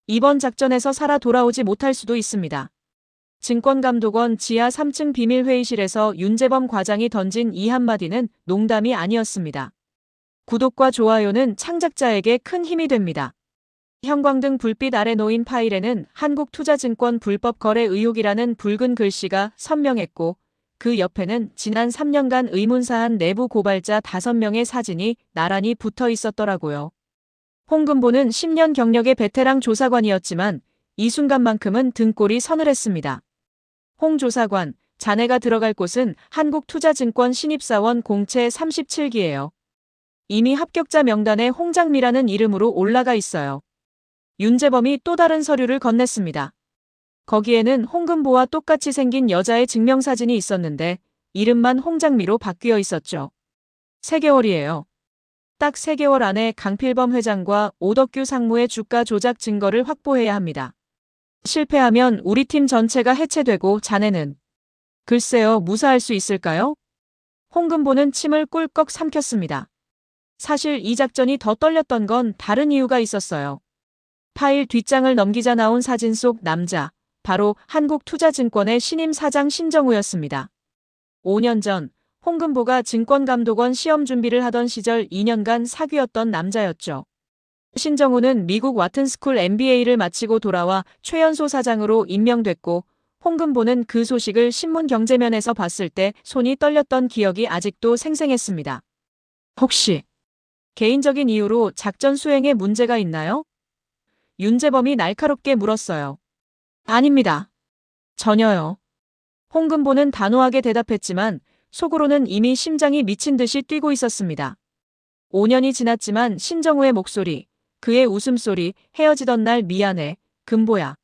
이번 작전에서 살아 돌아오지 못할 수도 있습니다. 증권감독원 지하 3층 비밀회의실에서 윤재범 과장이 던진 이 한마디는 농담이 아니었습니다. 구독과 좋아요는 창작자에게 큰 힘이 됩니다. 형광등 불빛 아래 놓인 파일에는 한국투자증권 불법 거래 의혹이라는 붉은 글씨가 선명했고 그 옆에는 지난 3년간 의문사한 내부 고발자 5명의 사진이 나란히 붙어 있었더라고요. 홍금보는 10년 경력의 베테랑 조사관이었지만 이 순간만큼은 등골이 서늘했습니다. 홍 조사관, 자네가 들어갈 곳은 한국투자증권 신입사원 공채 37기예요. 이미 합격자 명단에 홍장미라는 이름으로 올라가 있어요. 윤재범이 또 다른 서류를 건넸습니다. 거기에는 홍금보와 똑같이 생긴 여자의 증명사진이 있었는데 이름만 홍장미로 바뀌어 있었죠. 3개월이에요. 딱 3개월 안에 강필범 회장과 오덕규 상무의 주가 조작 증거를 확보해야 합니다. 실패하면 우리 팀 전체가 해체되고 자네는 글쎄요, 무사할 수 있을까요? 홍금보는 침을 꿀꺽 삼켰습니다. 사실 이 작전이 더 떨렸던 건 다른 이유가 있었어요. 파일 뒷장을 넘기자 나온 사진 속 남자, 바로 한국투자증권의 신임 사장 신정우였습니다. 5년 전 홍금보가 증권감독원 시험 준비를 하던 시절 2년간 사귀었던 남자였죠. 신정우는 미국 와튼스쿨 MBA를 마치고 돌아와 최연소 사장으로 임명됐고 홍금보는 그 소식을 신문 경제면에서 봤을 때 손이 떨렸던 기억이 아직도 생생했습니다. 혹시 개인적인 이유로 작전 수행에 문제가 있나요? 윤재범이 날카롭게 물었어요. 아닙니다. 전혀요. 홍금보는 단호하게 대답했지만 속으로는 이미 심장이 미친 듯이 뛰고 있었습니다. 5년이 지났지만 신정우의 목소리, 그의 웃음소리, 헤어지던 날 미안해, 금보야.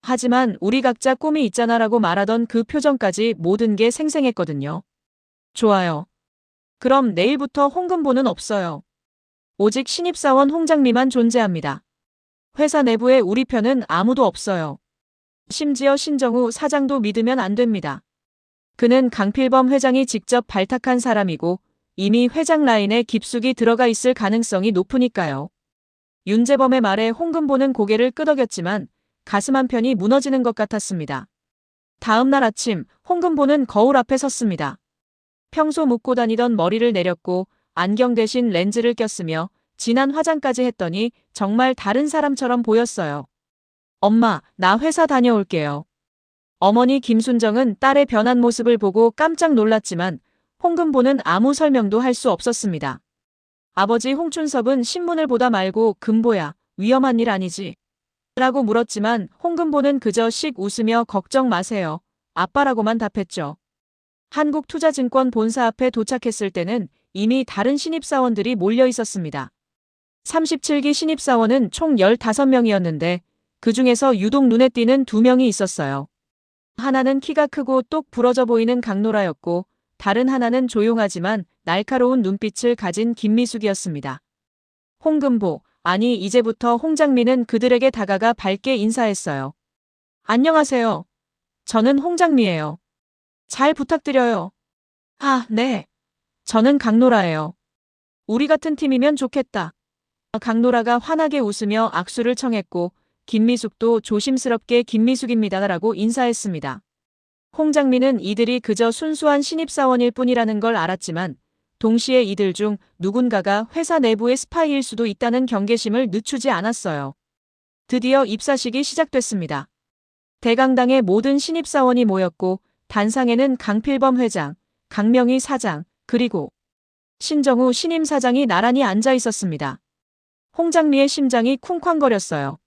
하지만 우리 각자 꿈이 있잖아라고 말하던 그 표정까지 모든 게 생생했거든요. 좋아요. 그럼 내일부터 홍금보는 없어요. 오직 신입사원 홍장미만 존재합니다. 회사 내부에 우리 편은 아무도 없어요. 심지어 신정우 사장도 믿으면 안 됩니다. 그는 강필범 회장이 직접 발탁한 사람이고 이미 회장 라인에 깊숙이 들어가 있을 가능성이 높으니까요. 윤재범의 말에 홍금보는 고개를 끄덕였지만 가슴 한편이 무너지는 것 같았습니다. 다음 날 아침 홍금보는 거울 앞에 섰습니다. 평소 묶고 다니던 머리를 내렸고 안경 대신 렌즈를 꼈으며 진한 화장까지 했더니 정말 다른 사람처럼 보였어요. 엄마, 나 회사 다녀올게요. 어머니 김순정은 딸의 변한 모습을 보고 깜짝 놀랐지만 홍금보는 아무 설명도 할 수 없었습니다. 아버지 홍춘섭은 신문을 보다 말고 금보야, 위험한 일 아니지? 라고 물었지만 홍금보는 그저 씩 웃으며 걱정 마세요. 아빠라고만 답했죠. 한국투자증권 본사 앞에 도착했을 때는 이미 다른 신입사원들이 몰려 있었습니다. 37기 신입사원은 총 15명이었는데 그 중에서 유독 눈에 띄는 2명이 있었어요. 하나는 키가 크고 똑 부러져 보이는 강노라였고 다른 하나는 조용하지만 날카로운 눈빛을 가진 김미숙이었습니다. 홍금보, 아니 이제부터 홍장미는 그들에게 다가가 밝게 인사했어요. 안녕하세요. 저는 홍장미예요. 잘 부탁드려요. 아, 네. 저는 강노라예요. 우리 같은 팀이면 좋겠다. 강노라가 환하게 웃으며 악수를 청했고 김미숙도 조심스럽게 김미숙입니다라고 인사했습니다. 홍장미는 이들이 그저 순수한 신입사원일 뿐이라는 걸 알았지만 동시에 이들 중 누군가가 회사 내부의 스파이일 수도 있다는 경계심을 늦추지 않았어요. 드디어 입사식이 시작됐습니다. 대강당의 모든 신입사원이 모였고 단상에는 강필범 회장, 강명희 사장, 그리고 신정우 신임 사장이 나란히 앉아 있었습니다. 홍장미의 심장이 쿵쾅거렸어요.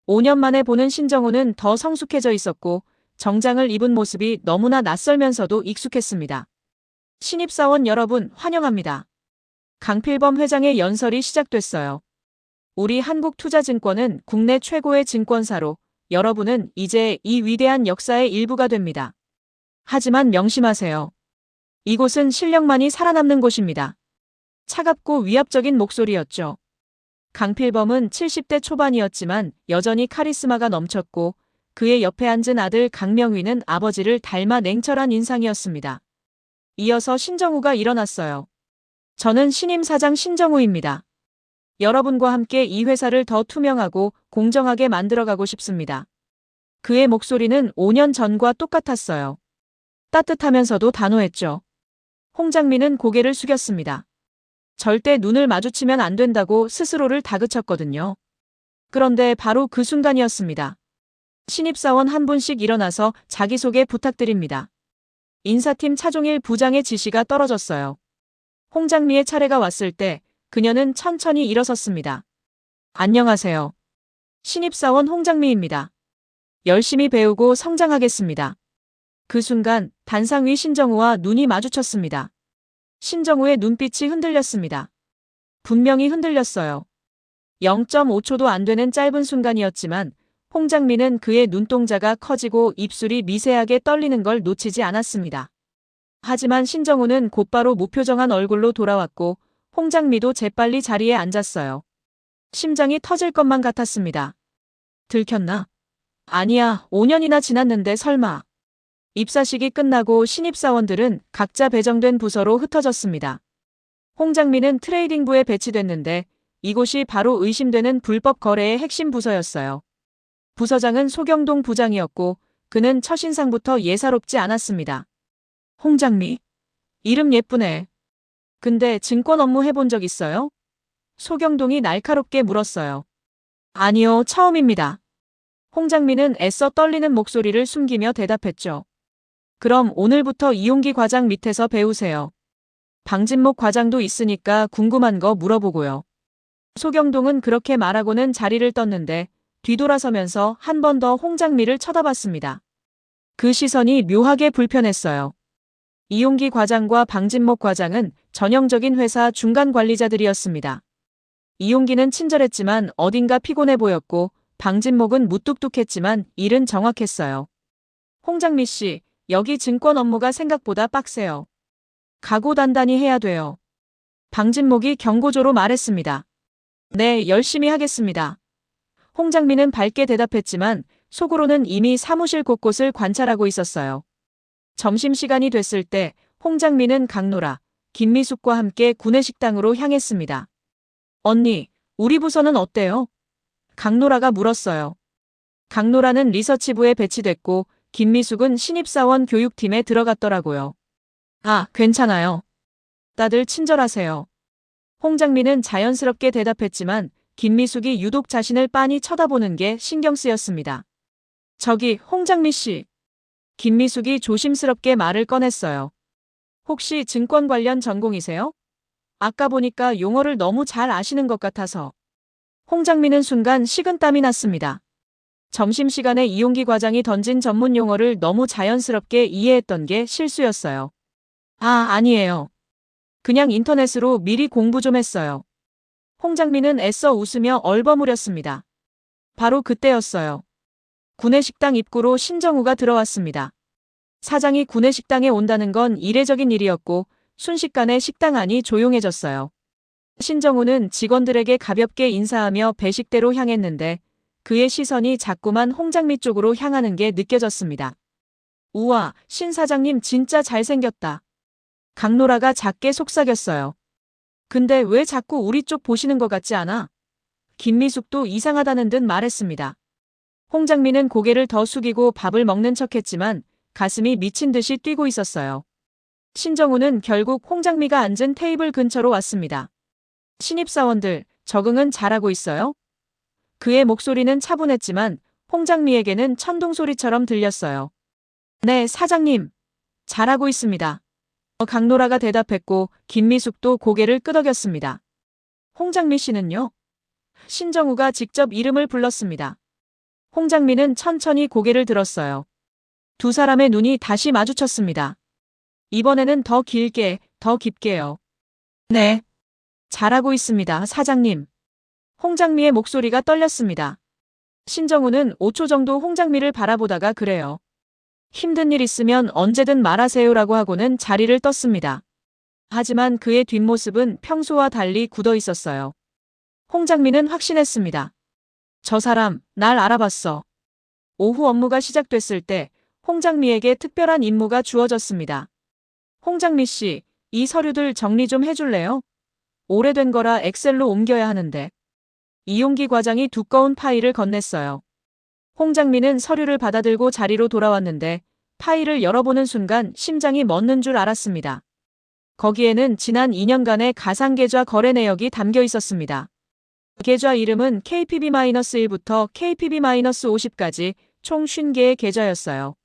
5년 만에 보는 신정우는 더 성숙해져 있었고 정장을 입은 모습이 너무나 낯설면서도 익숙했습니다. 신입사원 여러분 환영합니다. 강필범 회장의 연설이 시작됐어요. 우리 한국투자증권은 국내 최고의 증권사로 여러분은 이제 이 위대한 역사의 일부가 됩니다. 하지만 명심하세요. 이곳은 실력만이 살아남는 곳입니다. 차갑고 위압적인 목소리였죠. 강필범은 70대 초반이었지만 여전히 카리스마가 넘쳤고 그의 옆에 앉은 아들 강명휘는 아버지를 닮아 냉철한 인상이었습니다. 이어서 신정우가 일어났어요. 저는 신임 사장 신정우입니다. 여러분과 함께 이 회사를 더 투명하고 공정하게 만들어가고 싶습니다. 그의 목소리는 5년 전과 똑같았어요. 따뜻하면서도 단호했죠. 홍장미는 고개를 숙였습니다. 절대 눈을 마주치면 안 된다고 스스로를 다그쳤거든요. 그런데 바로 그 순간이었습니다. 신입사원 한 분씩 일어나서 자기소개 부탁드립니다. 인사팀 차종일 부장의 지시가 떨어졌어요. 홍장미의 차례가 왔을 때 그녀는 천천히 일어섰습니다. 안녕하세요. 신입사원 홍장미입니다. 열심히 배우고 성장하겠습니다. 그 순간 단상 위 신정우와 눈이 마주쳤습니다. 신정우의 눈빛이 흔들렸습니다. 분명히 흔들렸어요. 0.5초도 안 되는 짧은 순간이었지만 홍장미는 그의 눈동자가 커지고 입술이 미세하게 떨리는 걸 놓치지 않았습니다. 하지만 신정우는 곧바로 무표정한 얼굴로 돌아왔고 홍장미도 재빨리 자리에 앉았어요. 심장이 터질 것만 같았습니다. 들켰나? 아니야, 5년이나 지났는데 설마. 입사식이 끝나고 신입사원들은 각자 배정된 부서로 흩어졌습니다. 홍장미는 트레이딩부에 배치됐는데 이곳이 바로 의심되는 불법 거래의 핵심 부서였어요. 부서장은 소경동 부장이었고 그는 첫인상부터 예사롭지 않았습니다. 홍장미. 이름 예쁘네. 근데 증권 업무 해본 적 있어요? 소경동이 날카롭게 물었어요. 아니요, 처음입니다. 홍장미는 애써 떨리는 목소리를 숨기며 대답했죠. 그럼 오늘부터 이용기 과장 밑에서 배우세요. 방진목 과장도 있으니까 궁금한 거 물어보고요. 소경동은 그렇게 말하고는 자리를 떴는데 뒤돌아서면서 한 번 더 홍장미를 쳐다봤습니다. 그 시선이 묘하게 불편했어요. 이용기 과장과 방진목 과장은 전형적인 회사 중간 관리자들이었습니다. 이용기는 친절했지만 어딘가 피곤해 보였고 방진목은 무뚝뚝했지만 일은 정확했어요. 홍장미 씨, 여기 증권 업무가 생각보다 빡세요. 각오 단단히 해야 돼요. 방진목이 경고조로 말했습니다. 네, 열심히 하겠습니다. 홍장미는 밝게 대답했지만 속으로는 이미 사무실 곳곳을 관찰하고 있었어요. 점심시간이 됐을 때 홍장미는 강노라, 김미숙과 함께 구내식당으로 향했습니다. 언니, 우리 부서는 어때요? 강노라가 물었어요. 강노라는 리서치부에 배치됐고 김미숙은 신입사원 교육팀에 들어갔더라고요. 아, 괜찮아요. 다들 친절하세요. 홍장미는 자연스럽게 대답했지만 김미숙이 유독 자신을 빤히 쳐다보는 게 신경 쓰였습니다. 저기, 홍장미 씨. 김미숙이 조심스럽게 말을 꺼냈어요. 혹시 증권 관련 전공이세요? 아까 보니까 용어를 너무 잘 아시는 것 같아서. 홍장미는 순간 식은땀이 났습니다. 점심시간에 이용기 과장이 던진 전문 용어를 너무 자연스럽게 이해했던 게 실수였어요. 아, 아니에요. 그냥 인터넷으로 미리 공부 좀 했어요. 홍장미는 애써 웃으며 얼버무렸습니다. 바로 그때였어요. 구내식당 입구로 신정우가 들어왔습니다. 사장이 구내식당에 온다는 건 이례적인 일이었고 순식간에 식당 안이 조용해졌어요. 신정우는 직원들에게 가볍게 인사하며 배식대로 향했는데 그의 시선이 자꾸만 홍장미 쪽으로 향하는 게 느껴졌습니다. 우와, 신 사장님 진짜 잘생겼다. 강노라가 작게 속삭였어요. 근데 왜 자꾸 우리 쪽 보시는 것 같지 않아? 김미숙도 이상하다는 듯 말했습니다. 홍장미는 고개를 더 숙이고 밥을 먹는 척했지만 가슴이 미친 듯이 뛰고 있었어요. 신정우는 결국 홍장미가 앉은 테이블 근처로 왔습니다. 신입사원들, 적응은 잘하고 있어요? 그의 목소리는 차분했지만 홍장미에게는 천둥소리처럼 들렸어요. 네, 사장님. 잘하고 있습니다. 강노라가 대답했고 김미숙도 고개를 끄덕였습니다. 홍장미 씨는요? 신정우가 직접 이름을 불렀습니다. 홍장미는 천천히 고개를 들었어요. 두 사람의 눈이 다시 마주쳤습니다. 이번에는 더 길게, 더 깊게요. 네. 잘하고 있습니다, 사장님. 홍장미의 목소리가 떨렸습니다. 신정우는 5초 정도 홍장미를 바라보다가 그래요. 힘든 일 있으면 언제든 말하세요라고 하고는 자리를 떴습니다. 하지만 그의 뒷모습은 평소와 달리 굳어 있었어요. 홍장미는 확신했습니다. 저 사람, 날 알아봤어. 오후 업무가 시작됐을 때 홍장미에게 특별한 임무가 주어졌습니다. 홍장미 씨, 이 서류들 정리 좀 해줄래요? 오래된 거라 엑셀로 옮겨야 하는데. 이용기 과장이 두꺼운 파일을 건넸어요. 홍장민은 서류를 받아들고 자리로 돌아왔는데 파일을 열어보는 순간 심장이 멎는 줄 알았습니다. 거기에는 지난 2년간의 가상계좌 거래 내역이 담겨 있었습니다. 계좌 이름은 KPB-1부터 KPB-50까지 총 50개의 계좌였어요.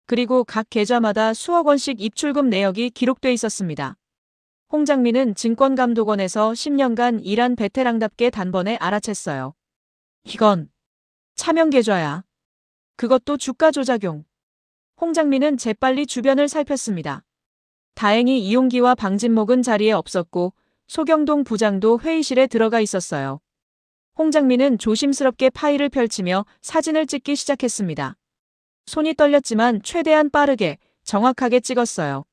그리고 각 계좌마다 수억 원씩 입출금 내역이 기록돼 있었습니다. 홍장민은 증권감독원에서 10년간 일한 베테랑답게 단번에 알아챘어요. 이건 차명계좌야. 그것도 주가 조작용. 홍장민은 재빨리 주변을 살폈습니다. 다행히 이용기와 방진목은 자리에 없었고 소경동 부장도 회의실에 들어가 있었어요. 홍장민은 조심스럽게 파일을 펼치며 사진을 찍기 시작했습니다. 손이 떨렸지만 최대한 빠르게 정확하게 찍었어요.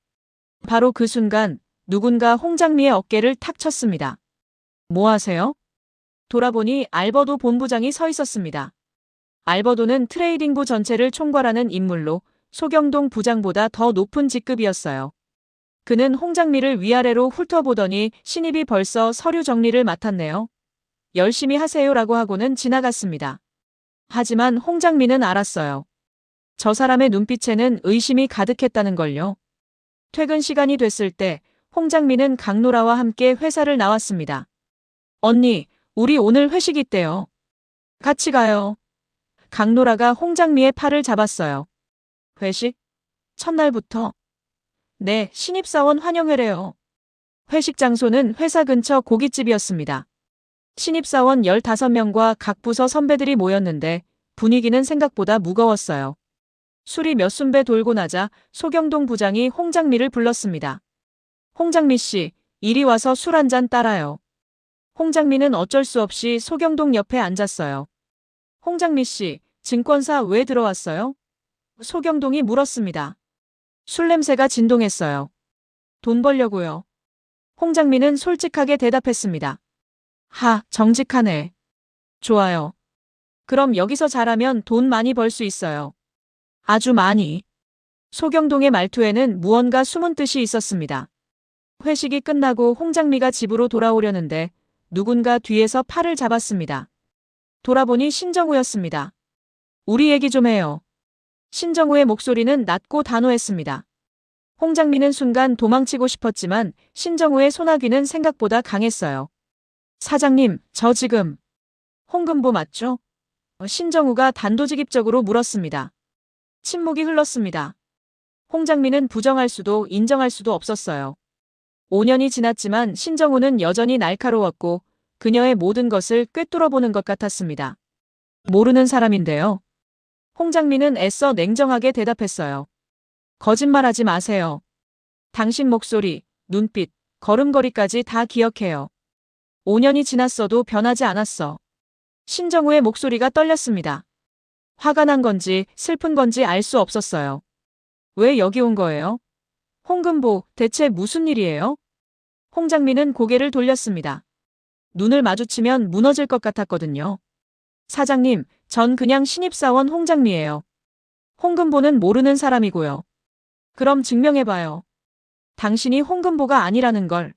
바로 그 순간 누군가 홍장미의 어깨를 탁 쳤습니다. 뭐 하세요? 돌아보니 알버도 본부장이 서 있었습니다. 알버도는 트레이딩부 전체를 총괄하는 인물로 소경동 부장보다 더 높은 직급이었어요. 그는 홍장미를 위아래로 훑어보더니 신입이 벌써 서류 정리를 맡았네요. 열심히 하세요라고 하고는 지나갔습니다. 하지만 홍장미는 알았어요. 저 사람의 눈빛에는 의심이 가득했다는 걸요. 퇴근 시간이 됐을 때 홍장미는 강노라와 함께 회사를 나왔습니다. 언니, 우리 오늘 회식 있대요. 같이 가요. 강노라가 홍장미의 팔을 잡았어요. 회식? 첫날부터? 네, 신입사원 환영회래요. 회식 장소는 회사 근처 고깃집이었습니다. 신입사원 15명과 각 부서 선배들이 모였는데 분위기는 생각보다 무거웠어요. 술이 몇 순배 돌고 나자 소경동 부장이 홍장미를 불렀습니다. 홍장미 씨, 이리 와서 술 한 잔 따라요. 홍장미는 어쩔 수 없이 소경동 옆에 앉았어요. 홍장미 씨, 증권사 왜 들어왔어요? 소경동이 물었습니다. 술 냄새가 진동했어요. 돈 벌려고요. 홍장미는 솔직하게 대답했습니다. 하, 정직하네. 좋아요. 그럼 여기서 잘하면 돈 많이 벌 수 있어요. 아주 많이. 소경동의 말투에는 무언가 숨은 뜻이 있었습니다. 회식이 끝나고 홍장미가 집으로 돌아오려는데 누군가 뒤에서 팔을 잡았습니다. 돌아보니 신정우였습니다. 우리 얘기 좀 해요. 신정우의 목소리는 낮고 단호했습니다. 홍장미는 순간 도망치고 싶었지만 신정우의 소나귀는 생각보다 강했어요. 사장님, 저 지금 홍금보 맞죠? 신정우가 단도직입적으로 물었습니다. 침묵이 흘렀습니다. 홍장미는 부정할 수도 인정할 수도 없었어요. 5년이 지났지만 신정우는 여전히 날카로웠고 그녀의 모든 것을 꿰뚫어보는 것 같았습니다. 모르는 사람인데요. 홍장미는 애써 냉정하게 대답했어요. 거짓말하지 마세요. 당신 목소리, 눈빛, 걸음걸이까지 다 기억해요. 5년이 지났어도 변하지 않았어. 신정우의 목소리가 떨렸습니다. 화가 난 건지 슬픈 건지 알 수 없었어요. 왜 여기 온 거예요? 홍금보, 대체 무슨 일이에요? 홍장미는 고개를 돌렸습니다. 눈을 마주치면 무너질 것 같았거든요. 사장님, 전 그냥 신입사원 홍장미예요. 홍금보는 모르는 사람이고요. 그럼 증명해봐요. 당신이 홍금보가 아니라는 걸.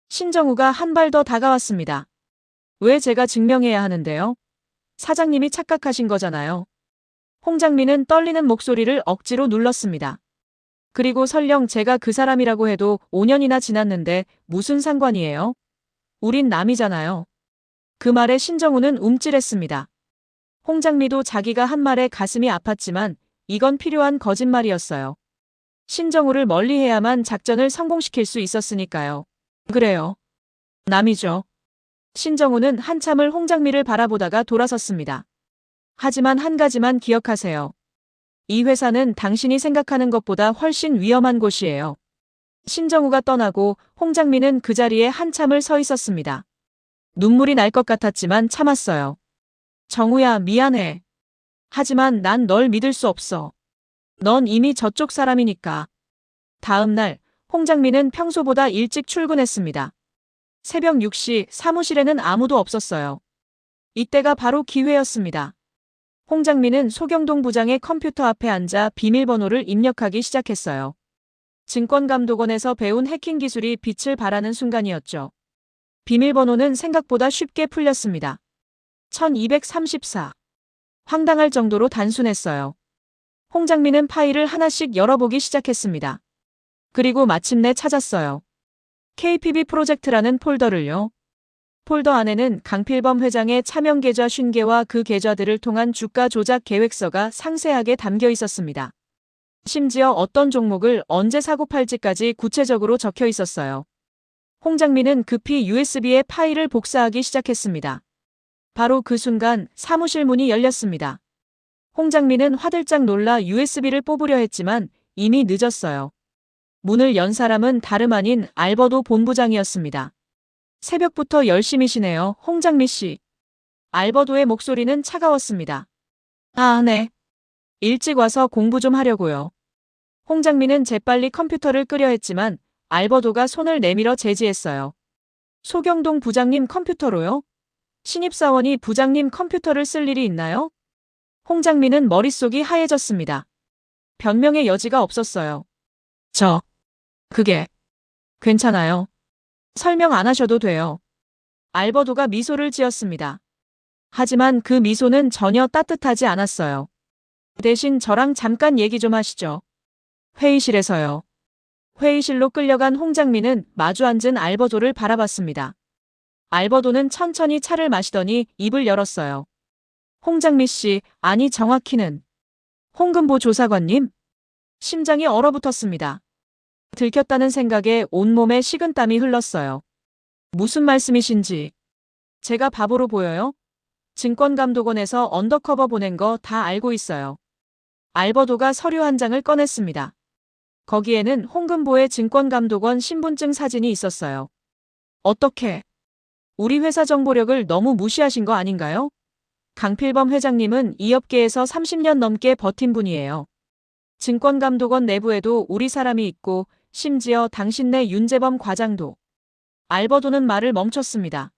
신정우가 한 발 더 다가왔습니다. 왜 제가 증명해야 하는데요? 사장님이 착각하신 거잖아요. 홍장미는 떨리는 목소리를 억지로 눌렀습니다. 그리고 설령 제가 그 사람이라고 해도 5년이나 지났는데 무슨 상관이에요? 우린 남이잖아요. 그 말에 신정우는 움찔했습니다. 홍장미도 자기가 한 말에 가슴이 아팠지만 이건 필요한 거짓말이었어요. 신정우를 멀리해야만 작전을 성공시킬 수 있었으니까요. 그래요. 남이죠. 신정우는 한참을 홍장미를 바라보다가 돌아섰습니다. 하지만 한 가지만 기억하세요. 이 회사는 당신이 생각하는 것보다 훨씬 위험한 곳이에요. 신정우가 떠나고 홍장미는 그 자리에 한참을 서 있었습니다. 눈물이 날 것 같았지만 참았어요. 정우야, 미안해. 하지만 난 널 믿을 수 없어. 넌 이미 저쪽 사람이니까. 다음 날 홍장미는 평소보다 일찍 출근했습니다. 새벽 6시 사무실에는 아무도 없었어요. 이때가 바로 기회였습니다. 홍장미는 소경동 부장의 컴퓨터 앞에 앉아 비밀번호를 입력하기 시작했어요. 증권감독원에서 배운 해킹 기술이 빛을 발하는 순간이었죠. 비밀번호는 생각보다 쉽게 풀렸습니다. 1234. 황당할 정도로 단순했어요. 홍장민은 파일을 하나씩 열어보기 시작했습니다. 그리고 마침내 찾았어요. KPB 프로젝트라는 폴더를요. 폴더 안에는 강필범 회장의 차명 계좌 50개와 그 계좌들을 통한 주가 조작 계획서가 상세하게 담겨 있었습니다. 심지어 어떤 종목을 언제 사고 팔지까지 구체적으로 적혀 있었어요. 홍장민은 급히 USB에 파일을 복사하기 시작했습니다. 바로 그 순간 사무실 문이 열렸습니다. 홍장민은 화들짝 놀라 USB를 뽑으려 했지만 이미 늦었어요. 문을 연 사람은 다름 아닌 알버도 본부장이었습니다. 새벽부터 열심히시네요, 홍장미 씨. 알버도의 목소리는 차가웠습니다. 아, 네. 일찍 와서 공부 좀 하려고요. 홍장민은 재빨리 컴퓨터를 끄려 했지만 알버도가 손을 내밀어 제지했어요. 소경동 부장님 컴퓨터로요? 신입사원이 부장님 컴퓨터를 쓸 일이 있나요? 홍장민은 머릿속이 하얘졌습니다. 변명의 여지가 없었어요. 그게 괜찮아요. 설명 안 하셔도 돼요. 알버도가 미소를 지었습니다. 하지만 그 미소는 전혀 따뜻하지 않았어요. 대신 저랑 잠깐 얘기 좀 하시죠. 회의실에서요. 회의실로 끌려간 홍장민은 마주 앉은 알버도를 바라봤습니다. 알버도는 천천히 차를 마시더니 입을 열었어요. 홍장미 씨, 아니 정확히는 홍금보 조사관님? 심장이 얼어붙었습니다. 들켰다는 생각에 온몸에 식은땀이 흘렀어요. 무슨 말씀이신지. 제가 바보로 보여요? 증권감독원에서 언더커버 보낸 거 다 알고 있어요. 알버도가 서류 한 장을 꺼냈습니다. 거기에는 홍금보의 증권감독원 신분증 사진이 있었어요. 어떻게? 우리 회사 정보력을 너무 무시하신 거 아닌가요? 강필범 회장님은 이 업계에서 30년 넘게 버틴 분이에요. 증권감독원 내부에도 우리 사람이 있고 심지어 당신네 윤재범 과장도. 알버도는 말을 멈췄습니다.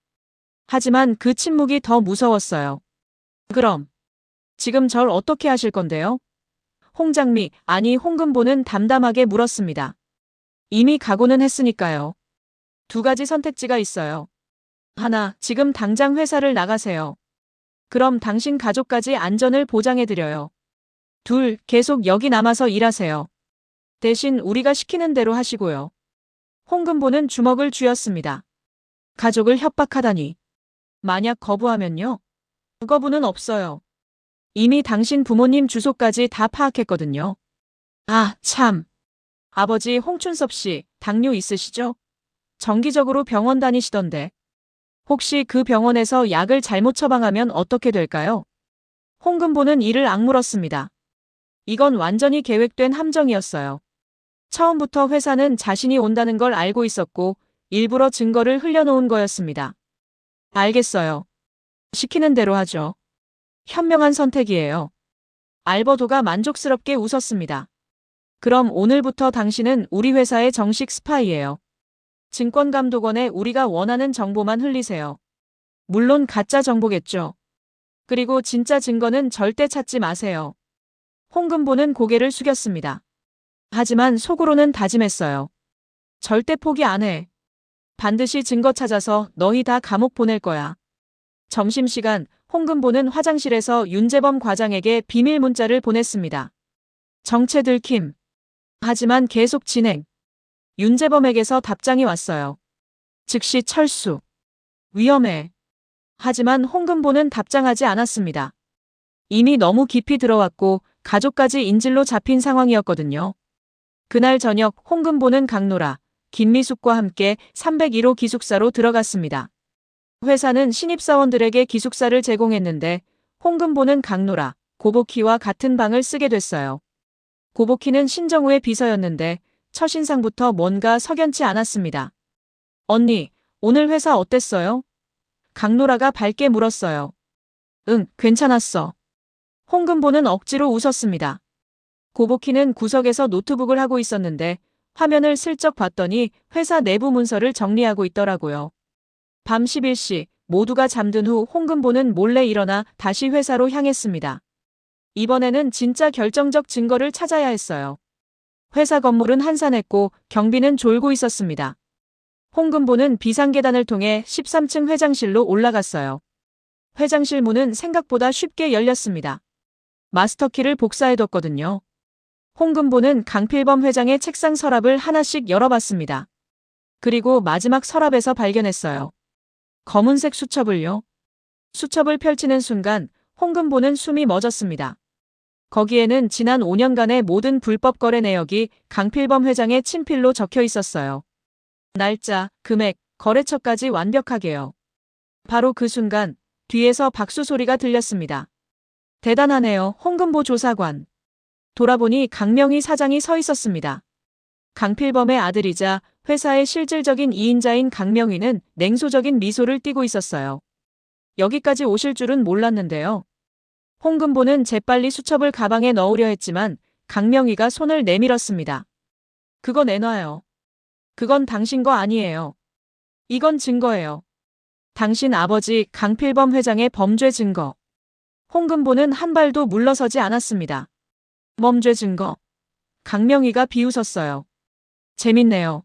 하지만 그 침묵이 더 무서웠어요. 그럼 지금 절 어떻게 하실 건데요? 홍장미, 아니 홍금보는 담담하게 물었습니다. 이미 각오는 했으니까요. 두 가지 선택지가 있어요. 하나, 지금 당장 회사를 나가세요. 그럼 당신 가족까지 안전을 보장해드려요. 둘, 계속 여기 남아서 일하세요. 대신 우리가 시키는 대로 하시고요. 홍금보는 주먹을 쥐었습니다. 가족을 협박하다니. 만약 거부하면요? 거부는 없어요. 이미 당신 부모님 주소까지 다 파악했거든요. 아, 참. 아버지 홍춘섭 씨, 당뇨 있으시죠? 정기적으로 병원 다니시던데. 혹시 그 병원에서 약을 잘못 처방하면 어떻게 될까요? 홍금보는 이를 악물었습니다. 이건 완전히 계획된 함정이었어요. 처음부터 회사는 자신이 온다는 걸 알고 있었고 일부러 증거를 흘려놓은 거였습니다. 알겠어요. 시키는 대로 하죠. 현명한 선택이에요. 알버도가 만족스럽게 웃었습니다. 그럼 오늘부터 당신은 우리 회사의 정식 스파이예요. 증권감독원에 우리가 원하는 정보만 흘리세요. 물론 가짜 정보겠죠. 그리고 진짜 증거는 절대 찾지 마세요. 홍금보는 고개를 숙였습니다. 하지만 속으로는 다짐했어요. 절대 포기 안 해. 반드시 증거 찾아서 너희 다 감옥 보낼 거야. 점심시간 홍금보는 화장실에서 윤재범 과장에게 비밀 문자를 보냈습니다. 정체 들킴. 하지만 계속 진행. 윤재범에게서 답장이 왔어요. 즉시 철수. 위험해. 하지만 홍금보는 답장하지 않았습니다. 이미 너무 깊이 들어왔고 가족까지 인질로 잡힌 상황이었거든요. 그날 저녁 홍금보는 강노라, 김미숙과 함께 301호 기숙사로 들어갔습니다. 회사는 신입사원들에게 기숙사를 제공했는데 홍금보는 강노라, 고복희와 같은 방을 쓰게 됐어요. 고복희는 신정우의 비서였는데 첫인상부터 뭔가 석연치 않았습니다. 언니, 오늘 회사 어땠어요? 강노라가 밝게 물었어요. 응, 괜찮았어. 홍금보는 억지로 웃었습니다. 고복희는 구석에서 노트북을 하고 있었는데 화면을 슬쩍 봤더니 회사 내부 문서를 정리하고 있더라고요. 밤 11시 모두가 잠든 후 홍금보는 몰래 일어나 다시 회사로 향했습니다. 이번에는 진짜 결정적 증거를 찾아야 했어요. 회사 건물은 한산했고 경비는 졸고 있었습니다. 홍금보는 비상계단을 통해 13층 회장실로 올라갔어요. 회장실 문은 생각보다 쉽게 열렸습니다. 마스터키를 복사해뒀거든요. 홍금보는 강필범 회장의 책상 서랍을 하나씩 열어봤습니다. 그리고 마지막 서랍에서 발견했어요. 검은색 수첩을요. 수첩을 펼치는 순간 홍금보는 숨이 멎었습니다. 거기에는 지난 5년간의 모든 불법 거래 내역이 강필범 회장의 친필로 적혀 있었어요. 날짜, 금액, 거래처까지 완벽하게요. 바로 그 순간 뒤에서 박수 소리가 들렸습니다. 대단하네요, 홍금보 조사관. 돌아보니 강명희 사장이 서 있었습니다. 강필범의 아들이자 회사의 실질적인 2인자인 강명희는 냉소적인 미소를 띠고 있었어요. 여기까지 오실 줄은 몰랐는데요. 홍금보는 재빨리 수첩을 가방에 넣으려 했지만 강명희가 손을 내밀었습니다. 그거 내놔요. 그건 당신 거 아니에요. 이건 증거예요. 당신 아버지 강필범 회장의 범죄 증거. 홍금보는 한 발도 물러서지 않았습니다. 범죄 증거. 강명희가 비웃었어요. 재밌네요.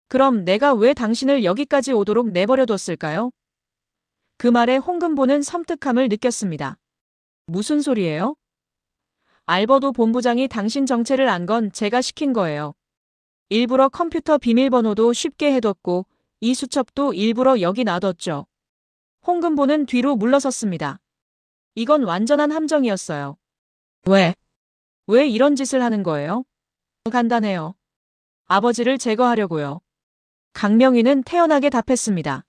그럼 내가 왜 당신을 여기까지 오도록 내버려뒀을까요? 그 말에 홍금보는 섬뜩함을 느꼈습니다. 무슨 소리예요? 알버도 본부장이 당신 정체를 안 건 제가 시킨 거예요. 일부러 컴퓨터 비밀번호도 쉽게 해뒀고 이 수첩도 일부러 여기 놔뒀죠. 홍금보는 뒤로 물러섰습니다. 이건 완전한 함정이었어요. 왜 이런 짓을 하는 거예요? 간단해요. 아버지를 제거하려고요. 강명희는 태연하게 답했습니다.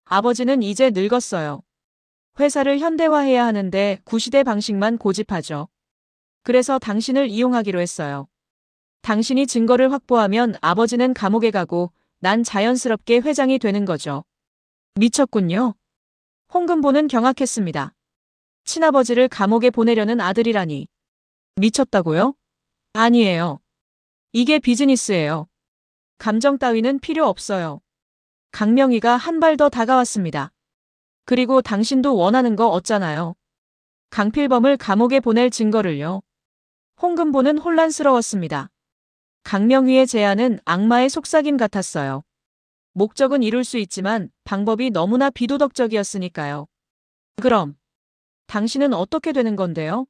아버지는 이제 늙었어요. 회사를 현대화해야 하는데 구시대 방식만 고집하죠. 그래서 당신을 이용하기로 했어요. 당신이 증거를 확보하면 아버지는 감옥에 가고 난 자연스럽게 회장이 되는 거죠. 미쳤군요. 홍금보는 경악했습니다. 친아버지를 감옥에 보내려는 아들이라니. 미쳤다고요? 아니에요. 이게 비즈니스예요. 감정 따위는 필요 없어요. 강명희가 한 발 더 다가왔습니다. 그리고 당신도 원하는 거 없잖아요. 강필범을 감옥에 보낼 증거를요. 홍금보는 혼란스러웠습니다. 강명희의 제안은 악마의 속삭임 같았어요. 목적은 이룰 수 있지만 방법이 너무나 비도덕적이었으니까요. 그럼 당신은 어떻게 되는 건데요?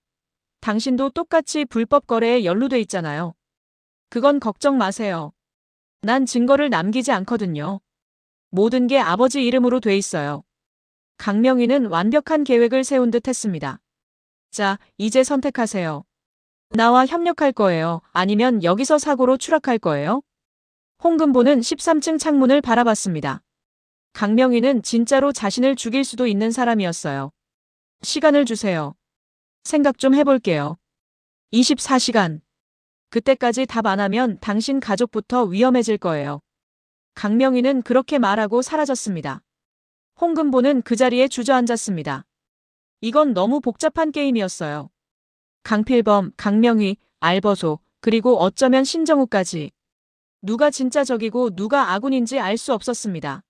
당신도 똑같이 불법 거래에 연루돼 있잖아요. 그건 걱정 마세요. 난 증거를 남기지 않거든요. 모든 게 아버지 이름으로 돼 있어요. 강명희는 완벽한 계획을 세운 듯 했습니다. 자, 이제 선택하세요. 나와 협력할 거예요? 아니면 여기서 사고로 추락할 거예요? 홍금보는 13층 창문을 바라봤습니다. 강명희는 진짜로 자신을 죽일 수도 있는 사람이었어요. 시간을 주세요. 생각 좀 해볼게요. 24시간. 그때까지 답 안 하면 당신 가족부터 위험해질 거예요. 강명희는 그렇게 말하고 사라졌습니다. 홍금보는 그 자리에 주저앉았습니다. 이건 너무 복잡한 게임이었어요. 강필범, 강명희, 알버소, 그리고 어쩌면 신정우까지. 누가 진짜 적이고 누가 아군인지 알 수 없었습니다.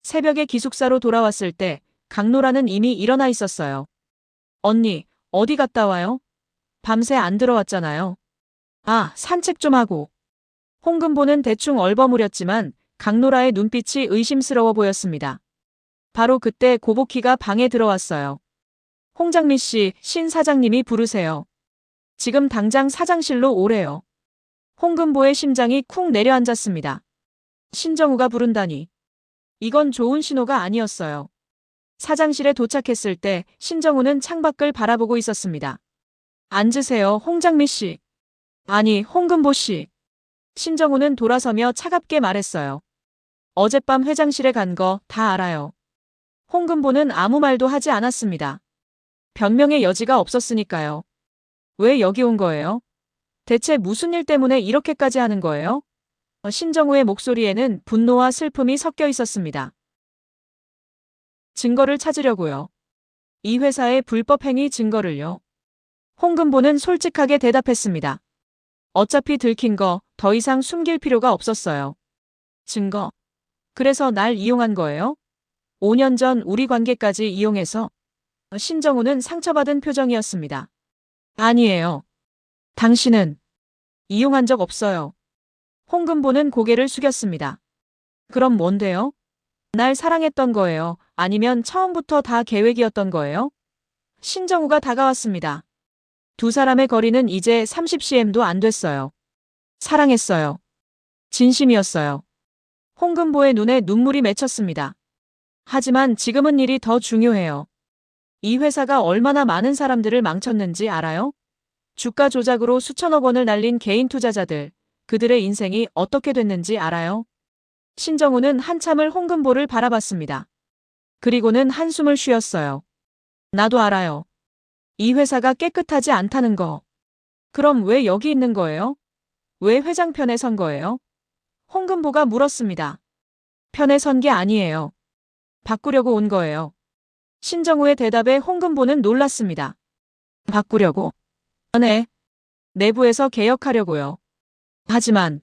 새벽에 기숙사로 돌아왔을 때 강노라는 이미 일어나 있었어요. 언니, 어디 갔다 와요? 밤새 안 들어왔잖아요. 아, 산책 좀 하고. 홍금보는 대충 얼버무렸지만 강노라의 눈빛이 의심스러워 보였습니다. 바로 그때 고복희가 방에 들어왔어요. 홍장미 씨, 신 사장님이 부르세요. 지금 당장 사장실로 오래요. 홍금보의 심장이 쿵 내려앉았습니다. 신정우가 부른다니. 이건 좋은 신호가 아니었어요. 사장실에 도착했을 때 신정우는 창밖을 바라보고 있었습니다. 앉으세요, 홍장미 씨. 아니, 홍금보 씨. 신정우는 돌아서며 차갑게 말했어요. 어젯밤 회장실에 간 거 다 알아요. 홍금보는 아무 말도 하지 않았습니다. 변명의 여지가 없었으니까요. 왜 여기 온 거예요? 대체 무슨 일 때문에 이렇게까지 하는 거예요? 신정우의 목소리에는 분노와 슬픔이 섞여 있었습니다. 증거를 찾으려고요. 이 회사의 불법 행위 증거를요. 홍금보는 솔직하게 대답했습니다. 어차피 들킨 거 더 이상 숨길 필요가 없었어요. 증거. 그래서 날 이용한 거예요? 5년 전 우리 관계까지 이용해서? 신정우는 상처받은 표정이었습니다. 아니에요. 당신은 이용한 적 없어요. 홍금보는 고개를 숙였습니다. 그럼 뭔데요? 날 사랑했던 거예요? 아니면 처음부터 다 계획이었던 거예요? 신정우가 다가왔습니다. 두 사람의 거리는 이제 30cm도 안 됐어요. 사랑했어요. 진심이었어요. 홍금보의 눈에 눈물이 맺혔습니다. 하지만 지금은 일이 더 중요해요. 이 회사가 얼마나 많은 사람들을 망쳤는지 알아요? 주가 조작으로 수천억 원을 날린 개인 투자자들, 그들의 인생이 어떻게 됐는지 알아요? 신정우는 한참을 홍금보를 바라봤습니다. 그리고는 한숨을 쉬었어요. 나도 알아요. 이 회사가 깨끗하지 않다는 거. 그럼 왜 여기 있는 거예요? 왜 회장 편에 선 거예요? 홍금보가 물었습니다. 편에 선 게 아니에요. 바꾸려고 온 거예요. 신정우의 대답에 홍금보는 놀랐습니다. 바꾸려고? 네. 내부에서 개혁하려고요. 하지만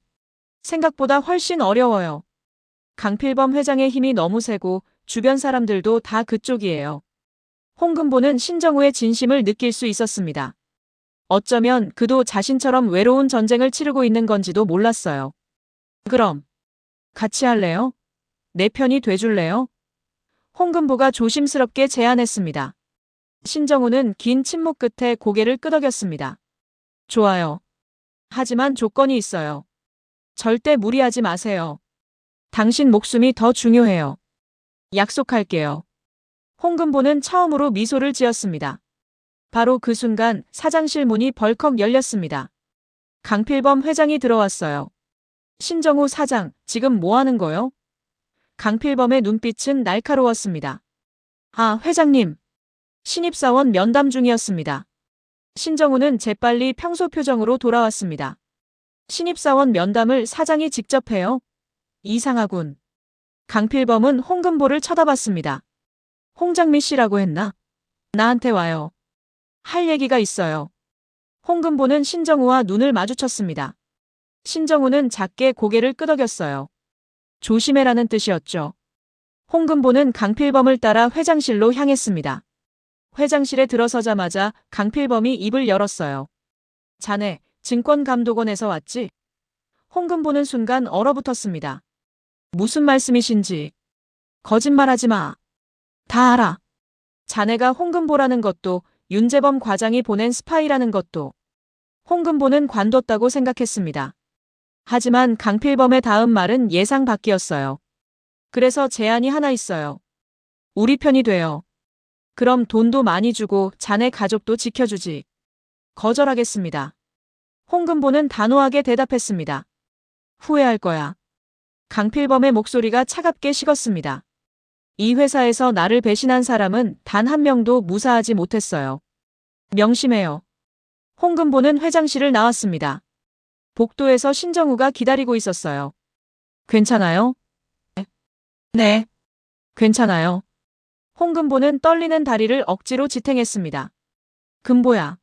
생각보다 훨씬 어려워요. 강필범 회장의 힘이 너무 세고 주변 사람들도 다 그쪽이에요. 홍금보는 신정우의 진심을 느낄 수 있었습니다. 어쩌면 그도 자신처럼 외로운 전쟁을 치르고 있는 건지도 몰랐어요. 그럼 같이 할래요? 내 편이 돼줄래요? 홍금보가 조심스럽게 제안했습니다. 신정우는 긴 침묵 끝에 고개를 끄덕였습니다. 좋아요. 하지만 조건이 있어요. 절대 무리하지 마세요. 당신 목숨이 더 중요해요. 약속할게요. 홍금보는 처음으로 미소를 지었습니다. 바로 그 순간 사장실 문이 벌컥 열렸습니다. 강필범 회장이 들어왔어요. 신정우 사장, 지금 뭐 하는 거요? 강필범의 눈빛은 날카로웠습니다. 아, 회장님. 신입사원 면담 중이었습니다. 신정우는 재빨리 평소 표정으로 돌아왔습니다. 신입사원 면담을 사장이 직접 해요? 이상하군. 강필범은 홍금보를 쳐다봤습니다. 홍장미 씨라고 했나? 나한테 와요. 할 얘기가 있어요. 홍금보는 신정우와 눈을 마주쳤습니다. 신정우는 작게 고개를 끄덕였어요. 조심해라는 뜻이었죠. 홍금보는 강필범을 따라 회장실로 향했습니다. 회장실에 들어서자마자 강필범이 입을 열었어요. 자네, 증권감독원에서 왔지? 홍금보는 순간 얼어붙었습니다. 무슨 말씀이신지. 거짓말하지 마. 다 알아. 자네가 홍금보라는 것도 윤재범 과장이 보낸 스파이라는 것도. 홍금보는 관뒀다고 생각했습니다. 하지만 강필범의 다음 말은 예상 밖이었어요. 그래서 제안이 하나 있어요. 우리 편이 돼요. 그럼 돈도 많이 주고 자네 가족도 지켜주지. 거절하겠습니다. 홍금보는 단호하게 대답했습니다. 후회할 거야. 강필범의 목소리가 차갑게 식었습니다. 이 회사에서 나를 배신한 사람은 단 한 명도 무사하지 못했어요. 명심해요. 홍금보는 회장실을 나왔습니다. 복도에서 신정우가 기다리고 있었어요. 괜찮아요? 네. 괜찮아요. 홍금보는 떨리는 다리를 억지로 지탱했습니다. 금보야.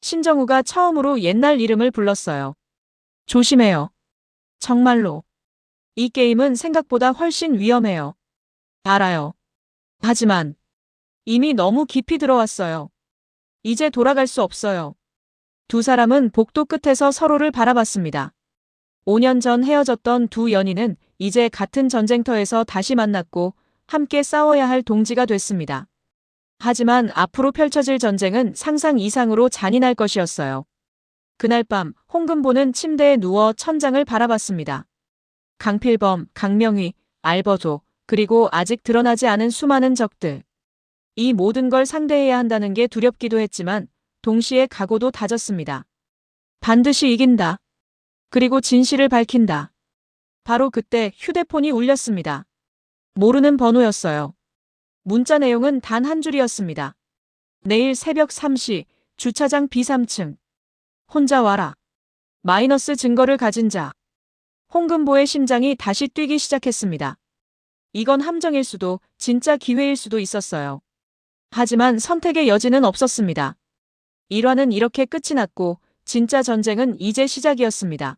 신정우가 처음으로 옛날 이름을 불렀어요. 조심해요. 정말로. 이 게임은 생각보다 훨씬 위험해요. 알아요. 하지만 이미 너무 깊이 들어왔어요. 이제 돌아갈 수 없어요. 두 사람은 복도 끝에서 서로를 바라봤습니다. 5년 전 헤어졌던 두 연인은 이제 같은 전쟁터에서 다시 만났고 함께 싸워야 할 동지가 됐습니다. 하지만 앞으로 펼쳐질 전쟁은 상상 이상으로 잔인할 것이었어요. 그날 밤 홍금보는 침대에 누워 천장을 바라봤습니다. 강필범, 강명희, 알버도, 그리고 아직 드러나지 않은 수많은 적들. 이 모든 걸 상대해야 한다는 게 두렵기도 했지만 동시에 각오도 다졌습니다. 반드시 이긴다. 그리고 진실을 밝힌다. 바로 그때 휴대폰이 울렸습니다. 모르는 번호였어요. 문자 내용은 단 한 줄이었습니다. 내일 새벽 3시 주차장 B3층. 혼자 와라. 마이너스 증거를 가진 자. 홍금보의 심장이 다시 뛰기 시작했습니다. 이건 함정일 수도 진짜 기회일 수도 있었어요. 하지만 선택의 여지는 없었습니다. 일화는 이렇게 끝이 났고 진짜 전쟁은 이제 시작이었습니다.